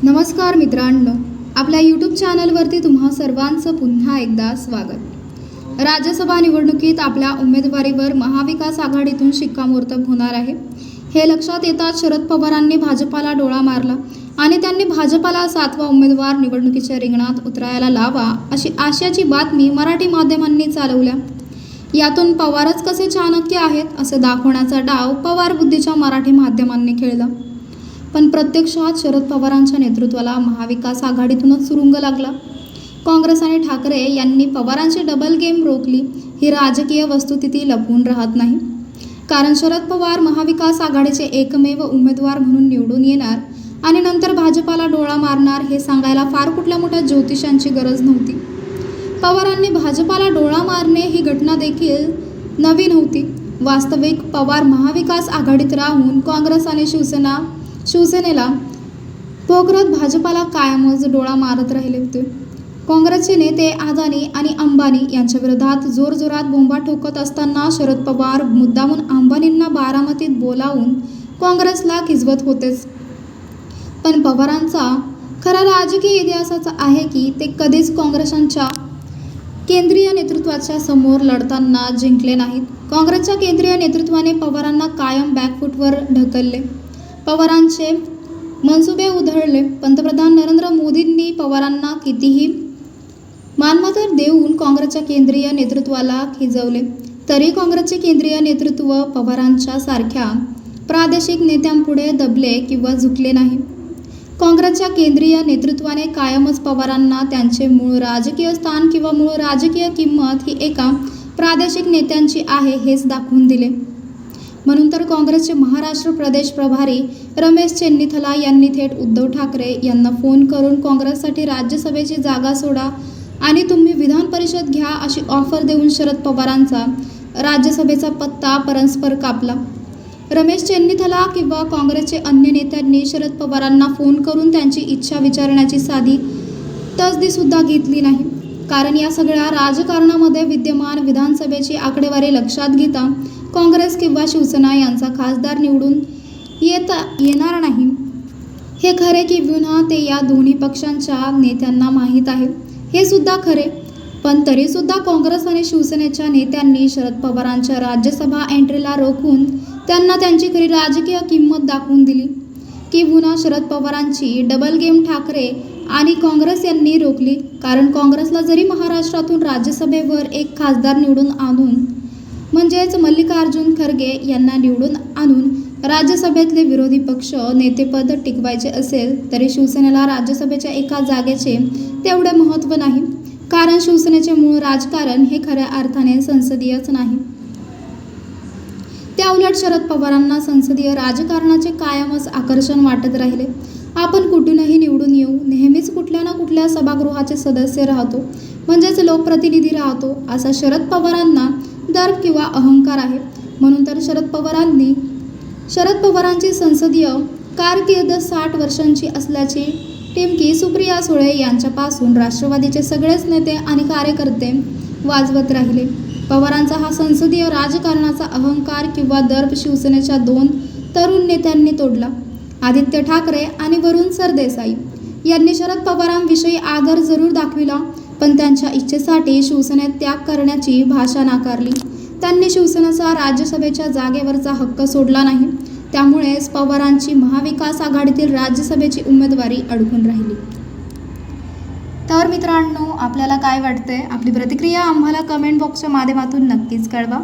नमस्कार मित्रांनो, आपल्या यूट्यूब चॅनलवरती तुम्हा सर्वांचं पुन्हा एकदा स्वागत। राज्यसभा निवडणुकीत आपल्या उमेदवारीवर महाविकास आघाडीतून शिक्कामोर्तब होणार आहे। हे लक्षात येताच शरद पवारांनी भाजपाला डोळा मारला आणि त्यांनी भाजपाला 7वा उमेदवार निवडणुकीच्या रिंगणात उतरायला लावा अशी आशयाची बातमी मराठी माध्यमांनी चालवल्या। यातून पवारच कसे चाणक्य आहेत असे दाखवण्याचा डाव पवार बुद्धीच्या मराठी माध्यमांनी खेळला। पण प्रत्यक्षात शरद पवारांच्या नेतृत्वाला महाविकास आघाडीतूनच सुरुंग लागला। काँग्रेस आणि ठाकरे यांनी पवारांची डबल गेम रोखली ही राजकीय वस्तुस्थिती लपवून राहत नाही। कारण शरद पवार महाविकास आघाडीचे एकमेव उमेदवार म्हणून निवडून येणार आणि नंतर भाजपाला डोळा मारणार हे सांगायला फार कुठल्या मोठ्या ज्योतिषांची गरज नव्हती। पवारांनी भाजपाला डोळा मारणे ही घटना देखील नवी नव्हती। वास्तविक पवार महाविकास आघाडीत राहून काँग्रेस आणि शिवसेनेला पोखरत भाजपाला कायमच डोळा मारत राहिले होते। काँग्रेसचे नेते अदानी आणि अंबानी यांच्या विरोधात जोरजोरात बोंबा ठोकत असताना शरद पवार मुद्दामून अंबानींना बारामतीत बोलावून काँग्रेसला खिजवत होतेच। पण पवारांचा खरा राजकीय इतिहासाचा आहे की ते कधीच काँग्रेसच्या केंद्रीय नेतृत्वाच्या समोर लढताना जिंकले नाहीत। काँग्रेसच्या केंद्रीय नेतृत्वाने पवारांना कायम बॅकफूटवर ढकलले, पवारांचे मनसुबे उधळले। पंतप्रधान नरेंद्र मोदींनी पवारांना कितीही मानमत्ता देऊन काँग्रेसच्या केंद्रीय नेतृत्वाला खिजवले, तरी काँग्रेसचे केंद्रीय नेतृत्व पवारांच्या सारख्या प्रादेशिक नेत्यांपुढे दबले किंवा झुकले नाही। काँग्रेसच्या केंद्रीय नेतृत्वाने कायमच पवारांना त्यांचे मूळ राजकीय स्थान किंवा मूळ राजकीय किंमत ही एका प्रादेशिक नेत्यांची आहे हेच दाखवून दिले। म्हणून तर काँग्रेसचे महाराष्ट्र प्रदेश प्रभारी रमेश चेन्नीथला यांनी थेट उद्धव ठाकरे यांना फोन करून काँग्रेससाठी राज्यसभेची जागा सोडा आणि तुम्ही विधान परिषद घ्या अशी ऑफर देऊन शरद पवारांचा राज्यसभेचा पत्ता परस्पर कापला। रमेश चेन्नीथला किंवा काँग्रेसचे अन्य नेत्यांनी शरद पवारांना फोन करून त्यांची इच्छा विचारण्याची साधी तसदी सुद्धा घेतली नाही। कारण या सगळ्या राजकारणामध्ये विद्यमान विधानसभेची आकडेवारी लक्षात घेता काँग्रेस किंवा शिवसेना यांचा खासदार निवडून येणार नाही हे खरे की पुन्हा ते या दोन्ही पक्षांच्या नेत्यांना माहीत आहे हे सुद्धा खरे। पण तरीसुद्धा काँग्रेस आणि शिवसेनेच्या नेत्यांनी शरद पवारांच्या राज्यसभा एंट्रीला रोखून त्यांना त्यांची खरी राजकीय किंमत दाखवून दिली। की पुन्हा शरद पवारांची डबल गेम ठाकरे आणि काँग्रेस यांनी रोखली। कारण काँग्रेसला जरी महाराष्ट्रातून राज्यसभेवर एक खासदार निवडून आणून म्हणजेच मल्लिकार्जुन खरगे यांना निवडून आणून राज्यसभेतले विरोधी पक्ष नेतेपद टिकवायचे असेल तरी शिवसेनेला राज्यसभेच्या एका जागेचे तेवढे महत्त्व नाही। कारण शिवसेनेचे मूळ राजकारण हे खऱ्या अर्थाने संसदीयच नाही। त्याउलट शरद पवारांना संसदीय राजकारणाचे कायमच आकर्षण वाटत राहिले। आपण कुठूनही निवडून येऊ, नेहमीच कुठल्या ना कुठल्या सभागृहाचे सदस्य राहतो म्हणजेच लोकप्रतिनिधी राहतो असा शरद पवारांना दर्प किंवा अहंकार आहे। म्हणून तर शरद पवारांची संसदीय कारकीर्द 60 वर्षांची असल्याची टिमकी सुप्रिया सुळे यांच्यापासून राष्ट्रवादीचे सगळेच नेते आणि कार्यकर्ते वाजवत राहिले। पवारांचा हा संसदीय राजकारणाचा अहंकार किंवा दर्प शिवसेनेच्या 2 तरुण नेत्यांनी तोडला। आदित्य ठाकरे आणि वरुण सरदेसाई यांनी शरद पवारांविषयी आदर जरूर दाखविला, पण त्यांच्या इच्छेसाठी शिवसेनेत त्याग करण्याची भाषा नाकारली। त्यांनी शिवसेनेचा राज्यसभेच्या जागेवरचा हक्क सोडला नाही। त्यामुळेच पवारांची महाविकास आघाडीतील राज्यसभेची उमेदवारी अडकून राहिली। तर मित्रांनो, आपल्याला काय वाटतंय? आपली प्रतिक्रिया आम्हाला कमेंट बॉक्सच्या माध्यमातून नक्कीच कळवा।